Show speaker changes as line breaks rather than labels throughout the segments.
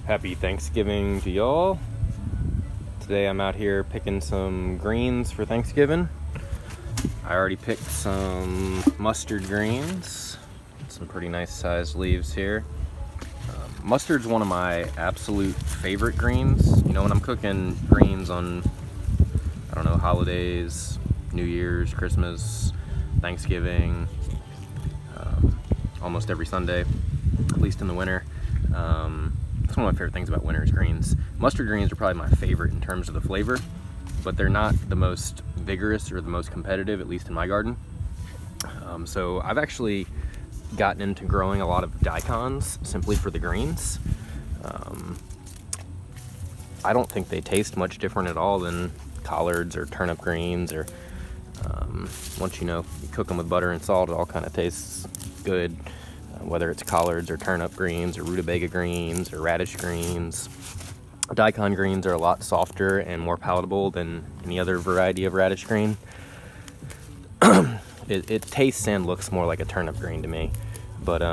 Happy Thanksgiving to y'all. Today I'm out here picking some greens for Thanksgiving. I already picked some mustard greens, some pretty nice sized leaves here. Mustard's one of my absolute favorite greens. You know, when I'm cooking greens on, I don't know, holidays, New Year's, Christmas, Thanksgiving, almost every Sunday, at least in the winter. That's one of my favorite things about winter is greens. Mustard greens are probably my favorite in terms of the flavor, but they're not the most vigorous or the most competitive, at least in my garden. So I've actually gotten into growing a lot of daikons simply for the greens. I don't think they taste much different at all than collards or turnip greens, or once you cook them with butter and salt, it all kind of tastes good. Whether it's collards or turnip greens or rutabaga greens or radish greens. Daikon greens are a lot softer and more palatable than any other variety of radish green. It tastes and looks more like a turnip green to me. But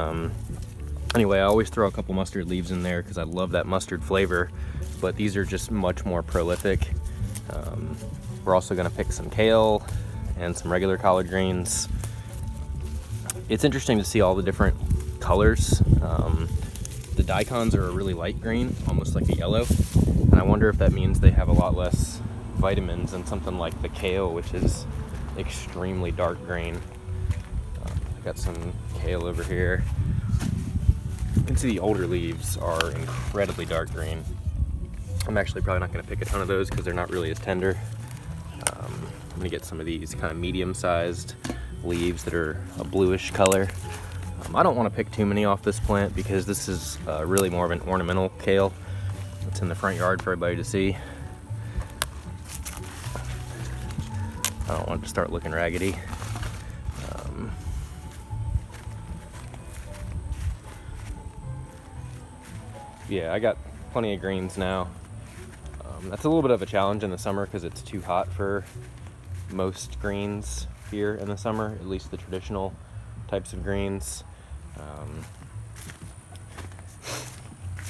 anyway, I always throw a couple mustard leaves in there because I love that mustard flavor. But these are just much more prolific. We're also going to pick some kale and some regular collard greens. It's interesting to see all the different colors. The daikons are a really light green, almost like a yellow, and I wonder if that means they have a lot less vitamins than something like the kale, which is extremely dark green. I got some kale over here. You can see the older leaves are incredibly dark green. I'm actually probably not going to pick a ton of those because they're not really as tender. I'm going to get some of these kind of medium-sized leaves that are a bluish color. I don't want to pick too many off this plant because this is really more of an ornamental kale. It's in the front yard for everybody to see. I don't want it to start looking raggedy. Yeah, I got plenty of greens now. That's a little bit of a challenge in the summer because it's too hot for most greens here in the summer, at least the traditional types of greens.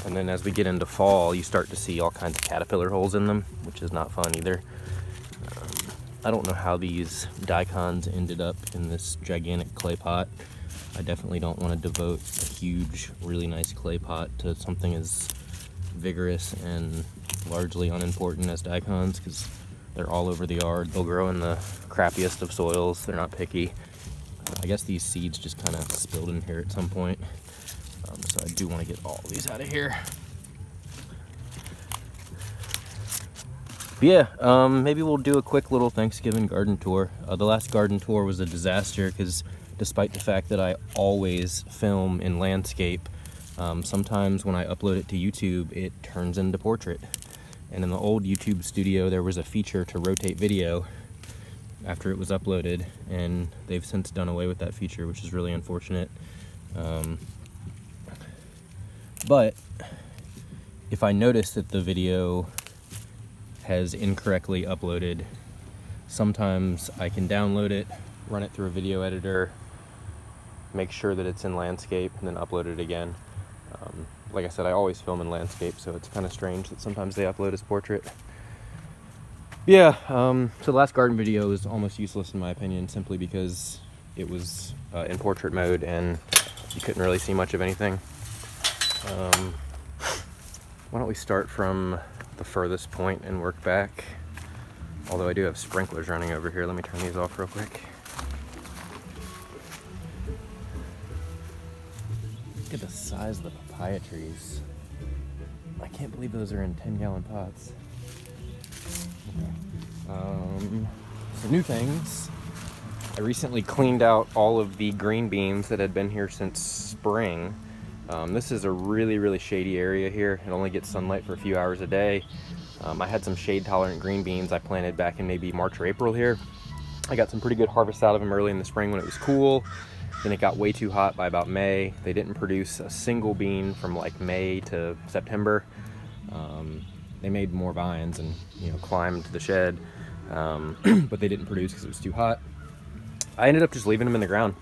And then as we get into fall, you start to see all kinds of caterpillar holes in them, which is not fun either. I don't know how these daikons ended up in this gigantic clay pot. I definitely don't want to devote a huge, really nice clay pot to something as vigorous and largely unimportant as daikons, because they're all over the yard. They'll grow in the crappiest of soils. They're not picky. I guess these seeds just kind of spilled in here at some point. So I do want to get all of these out of here. But yeah, maybe we'll do a quick little Thanksgiving garden tour. The last garden tour was a disaster because despite the fact that I always film in landscape, sometimes when I upload it to YouTube, it turns into portrait. And in the old YouTube studio, there was a feature to rotate video after it was uploaded, and they've since done away with that feature, which is really unfortunate. But if I notice that the video has incorrectly uploaded, sometimes I can download it, run it through a video editor, make sure that it's in landscape, and then upload it again. Like I said, I always film in landscape, so it's kind of strange that sometimes they upload as portrait. Yeah, so the last garden video is almost useless in my opinion, simply because it was in portrait mode and you couldn't really see much of anything. Why don't we start from the furthest point and work back? Although I do have sprinklers running over here. Let me turn these off real quick. Look at the size of the papaya trees. I can't believe those are in 10-gallon pots. Some new things. I recently cleaned out all of the green beans that had been here since spring. This is a really, really shady area here. It only gets sunlight for a few hours a day. I had some shade-tolerant green beans I planted back in maybe March or April here. I got some pretty good harvest out of them early in the spring when it was cool. Then it got way too hot by about May. They didn't produce a single bean from like May to September. They made more vines and climbed the shed, but they didn't produce because it was too hot. I ended up just leaving them in the ground,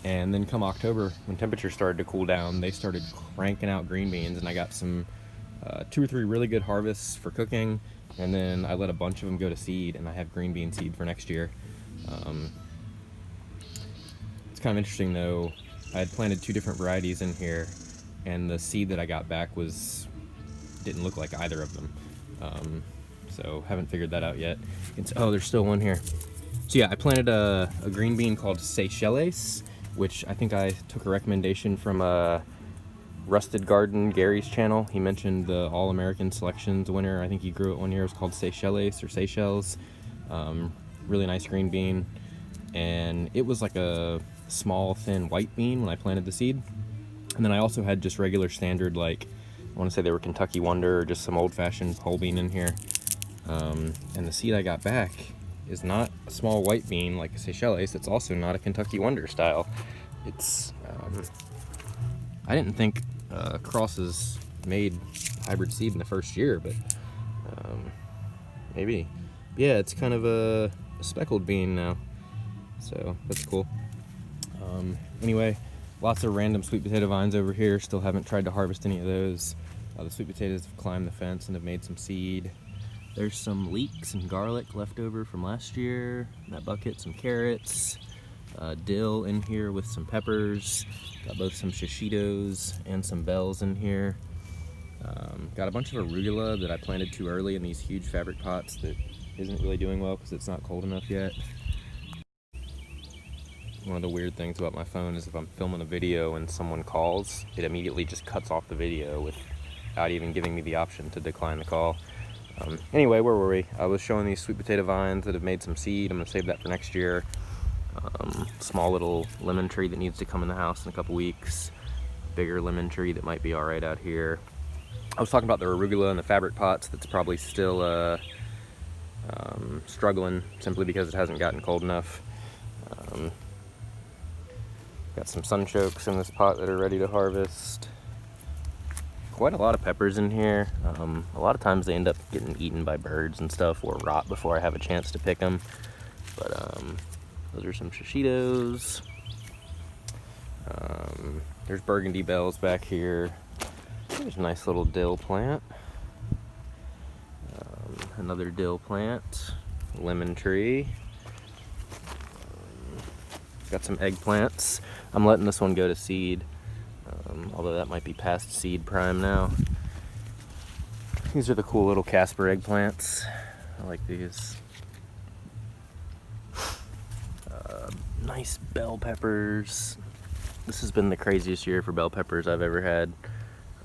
and then come October, when temperatures started to cool down, they started cranking out green beans, and I got some 2 or 3 really good harvests for cooking, and then I let a bunch of them go to seed, and I have green bean seed for next year. It's kind of interesting though, I had planted 2 different varieties in here, and the seed that I got back didn't look like either of them. So haven't figured that out yet. Oh, there's still one here. So yeah, I planted a green bean called Seychelles, which I think I took a recommendation from Rusted Garden, Gary's channel. He mentioned the All-American Selections winner. I think he grew it one year. It was called Seychelles or Seychelles. Really nice green bean. And it was like a small, thin white bean when I planted the seed. And then I also had just regular standard, like, I want to say they were Kentucky Wonder or just some old-fashioned whole bean in here. And the seed I got back is not a small white bean like a Seychelles. It's also not a Kentucky Wonder style. It's, I didn't think crosses made hybrid seed in the first year, but maybe. Yeah, it's kind of a speckled bean now, so that's cool. Anyway, lots of random sweet potato vines over here. Still haven't tried to harvest any of those. The sweet potatoes have climbed the fence and have made some seed. There's some leeks and garlic left over from last year. In that bucket, some carrots, dill in here with some peppers. Got both some shishitos and some bells in here. Got a bunch of arugula that I planted too early in these huge fabric pots that isn't really doing well because it's not cold enough yet. One of the weird things about my phone is if I'm filming a video and someone calls, it immediately just cuts off the video without even giving me the option to decline the call. Anyway, where were we? I was showing these sweet potato vines that have made some seed. I'm going to save that for next year. Small little lemon tree that needs to come in the house in a couple weeks. Bigger lemon tree that might be alright out here. I was talking about the arugula and the fabric pots that's probably still struggling simply because it hasn't gotten cold enough. Got some sunchokes in this pot that are ready to harvest. Quite a lot of peppers in here. A lot of times they end up getting eaten by birds and stuff or rot before I have a chance to pick them. But those are some shishitos. There's burgundy bells back here. There's a nice little dill plant. Another dill plant. Lemon tree. Got some eggplants. I'm letting this one go to seed, although that might be past seed prime now. These are the cool little Casper eggplants. I like these. Nice bell peppers. This has been the craziest year for bell peppers I've ever had.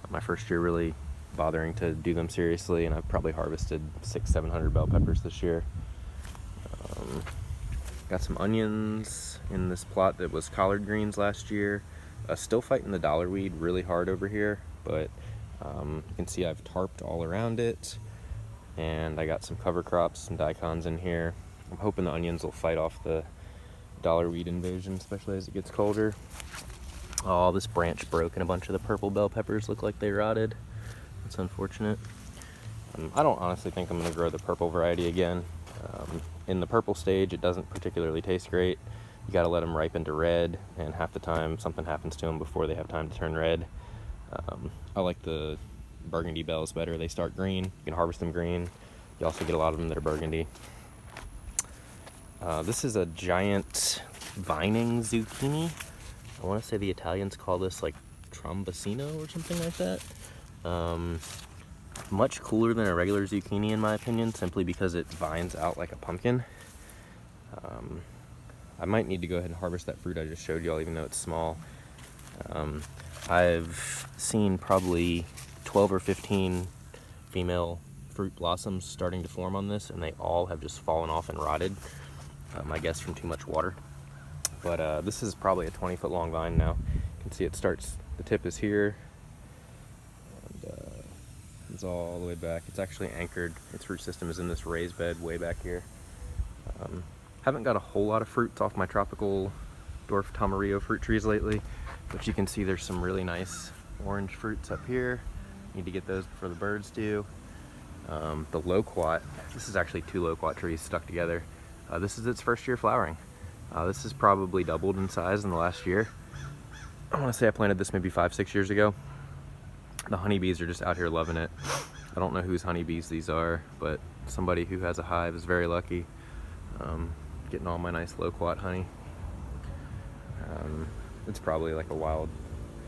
My first year really bothering to do them seriously, and I've probably harvested 600-700 bell peppers this year. Got some onions in this plot that was collard greens last year. Still fighting the dollar weed really hard over here, but you can see I've tarped all around it, and I got some cover crops, some daikons in here. I'm hoping the onions will fight off the dollar weed invasion, especially as it gets colder. Oh, this branch broke and a bunch of the purple bell peppers look like they rotted. That's unfortunate. I don't honestly think I'm going to grow the purple variety again. In the purple stage, it doesn't particularly taste great. You got to let them ripen to red, and half the time something happens to them before they have time to turn red. I like the burgundy bells better. They start green. You can harvest them green. You also get a lot of them that are burgundy. This is a giant vining zucchini. I want to say the Italians call this like trombosino or something like that. Much cooler than a regular zucchini in my opinion, simply because it vines out like a pumpkin. I might need to go ahead and harvest that fruit I just showed y'all, even though it's small. I've seen probably 12 or 15 female fruit blossoms starting to form on this, and they all have just fallen off and rotted, I guess from too much water. But this is probably a 20-foot long vine now. You can see it starts, the tip is here, and it's all the way back. It's actually anchored. Its root system is in this raised bed way back here. Haven't got a whole lot of fruits off my tropical dwarf tamarillo fruit trees lately, but you can see there's some really nice orange fruits up here. Need to get those before the birds do. The loquat, this is actually 2 loquat trees stuck together. This is its first year flowering. This has probably doubled in size in the last year. I want to say I planted this maybe 5-6 years ago. The honeybees are just out here loving it. I don't know whose honeybees these are, but somebody who has a hive is very lucky. Getting all my nice loquat honey. It's probably like a wild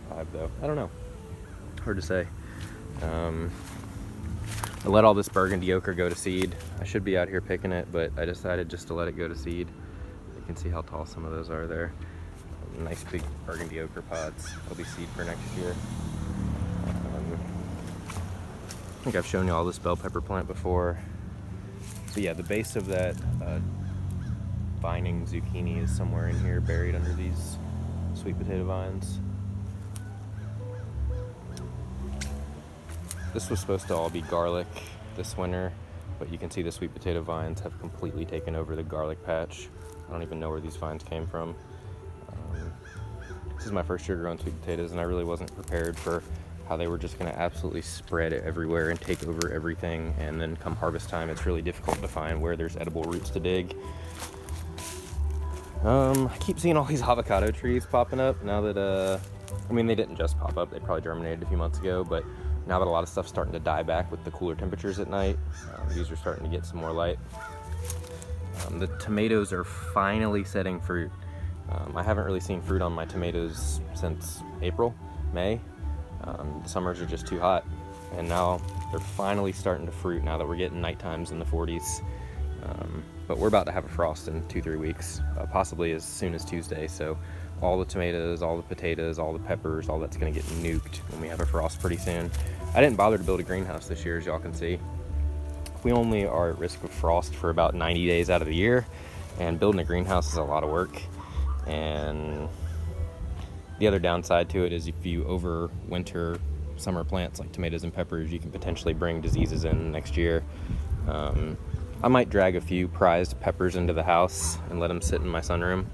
hive though. I don't know. Hard to say. I let all this burgundy ochre go to seed. I should be out here picking it, but I decided just to let it go to seed. You can see how tall some of those are there. Nice big burgundy ochre pods. They'll be seed for next year. I think I've shown you all this bell pepper plant before. So yeah, the base of that vining zucchini is somewhere in here, buried under these sweet potato vines. This was supposed to all be garlic this winter, but you can see the sweet potato vines have completely taken over the garlic patch. I don't even know where these vines came from. This is my first year growing sweet potatoes, and I really wasn't prepared for how they were just going to absolutely spread everywhere and take over everything. And then come harvest time, it's really difficult to find where there's edible roots to dig. I keep seeing all these avocado trees popping up now that, I mean, they didn't just pop up. They probably germinated a few months ago, but now that a lot of stuff's starting to die back with the cooler temperatures at night, these are starting to get some more light. The tomatoes are finally setting fruit. I haven't really seen fruit on my tomatoes since April, May. The summers are just too hot, and now they're finally starting to fruit now that we're getting night times in the 40s. But we're about to have a frost in 2-3 weeks, possibly as soon as Tuesday. So all the tomatoes, all the potatoes, all the peppers, all that's going to get nuked when we have a frost pretty soon. I didn't bother to build a greenhouse this year, as y'all can see. We only are at risk of frost for about 90 days out of the year, and building a greenhouse is a lot of work. And the other downside to it is if you overwinter summer plants like tomatoes and peppers, you can potentially bring diseases in next year. I might drag a few prized peppers into the house and let them sit in my sunroom,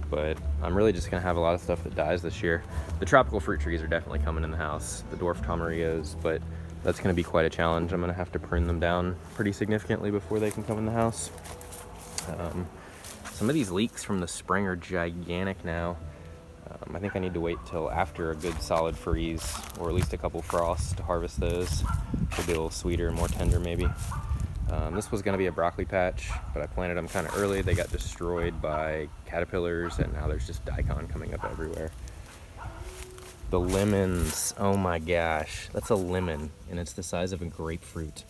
but I'm really just gonna have a lot of stuff that dies this year. The tropical fruit trees are definitely coming in the house, the dwarf tomarillos, but that's gonna be quite a challenge. I'm gonna have to prune them down pretty significantly before they can come in the house. Some of these leeks from the spring are gigantic now. I think I need to wait till after a good solid freeze, or at least a couple frosts, to harvest those. They'll be a little sweeter and more tender maybe. This was going to be a broccoli patch, but I planted them kind of early. They got destroyed by caterpillars, and now there's just daikon coming up everywhere. The lemons, oh my gosh, that's a lemon, and it's the size of a grapefruit.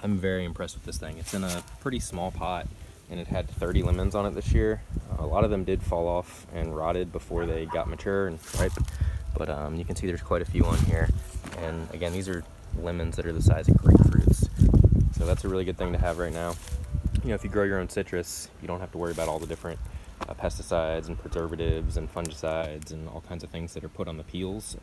I'm very impressed with this thing. It's in a pretty small pot, and it had 30 lemons on it this year. A lot of them did fall off and rotted before they got mature and ripe, but you can see there's quite a few on here. And again, these are lemons that are the size of grapefruits. So that's a really good thing to have right now. You know, if you grow your own citrus, you don't have to worry about all the different pesticides and preservatives and fungicides and all kinds of things that are put on the peels,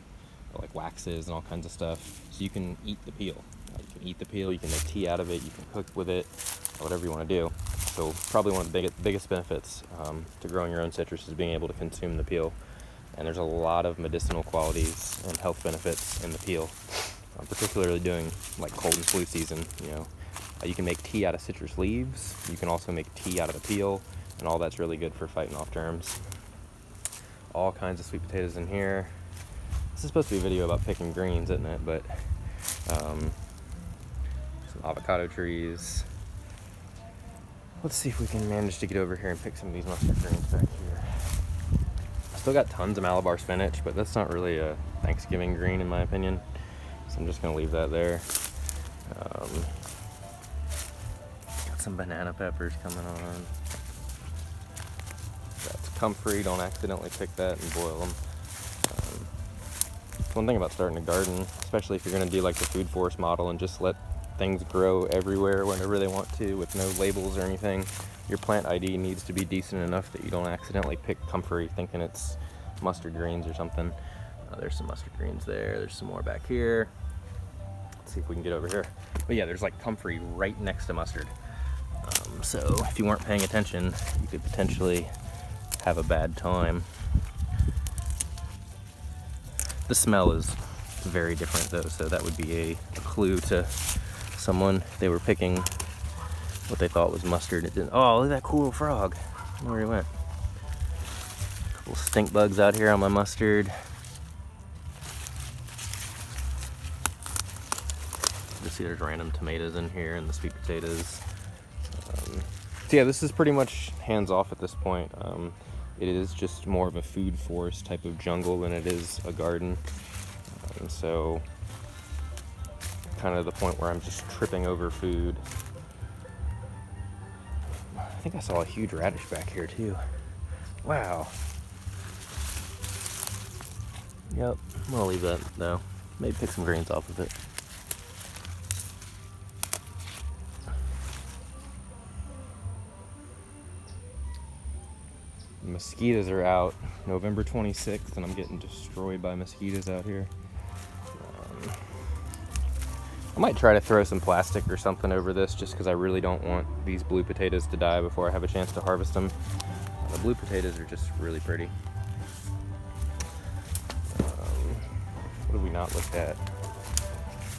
like waxes and all kinds of stuff. So you can eat the peel. You can eat the peel, you can make tea out of it, you can cook with it, whatever you want to do. So probably one of the biggest benefits to growing your own citrus is being able to consume the peel. And there's a lot of medicinal qualities and health benefits in the peel, particularly during like cold and flu season. You know, you can make tea out of citrus leaves. You can also make tea out of the peel, and all that's really good for fighting off germs. All kinds of sweet potatoes in here. This is supposed to be a video about picking greens, isn't it? But some avocado trees. Let's see if we can manage to get over here and pick some of these mustard greens back here. Still got tons of Malabar spinach, but that's not really a Thanksgiving green in my opinion. So I'm just gonna leave that there. Got some banana peppers coming on. That's comfrey, don't accidentally pick that and boil them. One thing about starting a garden, especially if you're gonna do like the food forest model and just let things grow everywhere whenever they want to with no labels or anything, your plant ID needs to be decent enough that you don't accidentally pick comfrey thinking it's mustard greens or something. There's some mustard greens there. There's some more back here. Let's see if we can get over here. But yeah, there's like comfrey right next to mustard. So if you weren't paying attention, you could potentially have a bad time. The smell is very different though, so that would be a clue to someone. They were picking what they thought was mustard. It didn't. Oh, look at that cool frog. I don't know where he went. A couple stink bugs out here on my mustard. see there's random tomatoes in here and the sweet potatoes. So yeah, this is pretty much hands off at this point. It is just more of a food forest type of jungle than it is a garden. So kind of the point where I'm just tripping over food. I think I saw a huge radish back here too. Wow. Yep, I'm gonna leave that though. Maybe pick some greens off of it. The mosquitoes are out. November 26th, and I'm getting destroyed by mosquitoes out here. I might try to throw some plastic or something over this just because I really don't want these blue potatoes to die before I have a chance to harvest them. The blue potatoes are just really pretty. What have we not looked at?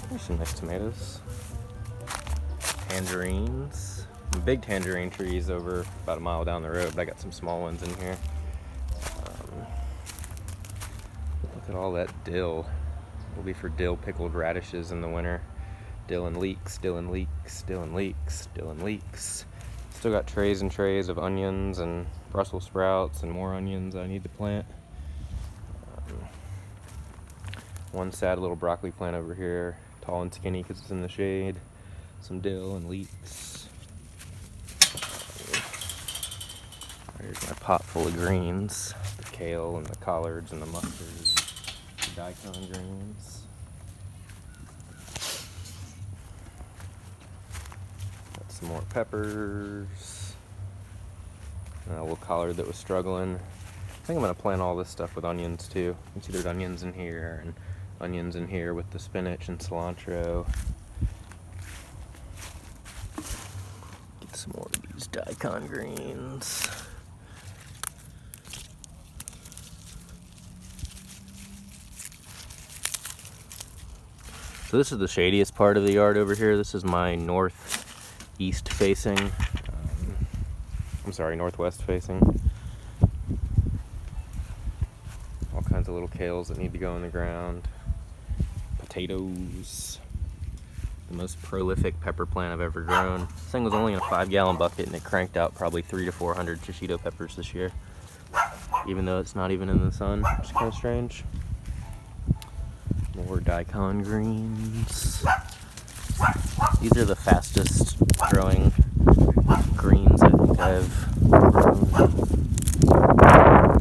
There's some nice tomatoes. Tangerines. Big tangerine trees over about a mile down the road, but I got some small ones in here. Look at all that dill. It'll be for dill pickled radishes in the winter. Dill and leeks, dill and leeks, dill and leeks, dill and leeks. Still got trays and trays of onions and Brussels sprouts and more onions I need to plant. One sad little broccoli plant over here, tall and skinny because it's in the shade. Some dill and leeks. Here's my pot full of greens. The kale and the collards and the mustards. The daikon greens. Got some more peppers. And a little collard that was struggling. I think I'm going to plant all this stuff with onions too. You can see there's onions in here and onions in here with the spinach and cilantro. Get some more of these daikon greens. So this is the shadiest part of the yard over here. This is my northeast facing, northwest facing. All kinds of little kales that need to go in the ground. Potatoes. The most prolific pepper plant I've ever grown. This thing was only in a 5-gallon bucket and it cranked out probably 300 to 400 shishito peppers this year. Even though it's not even in the sun, which is kind of strange. More daikon greens. These are the fastest growing greens I think I've grown.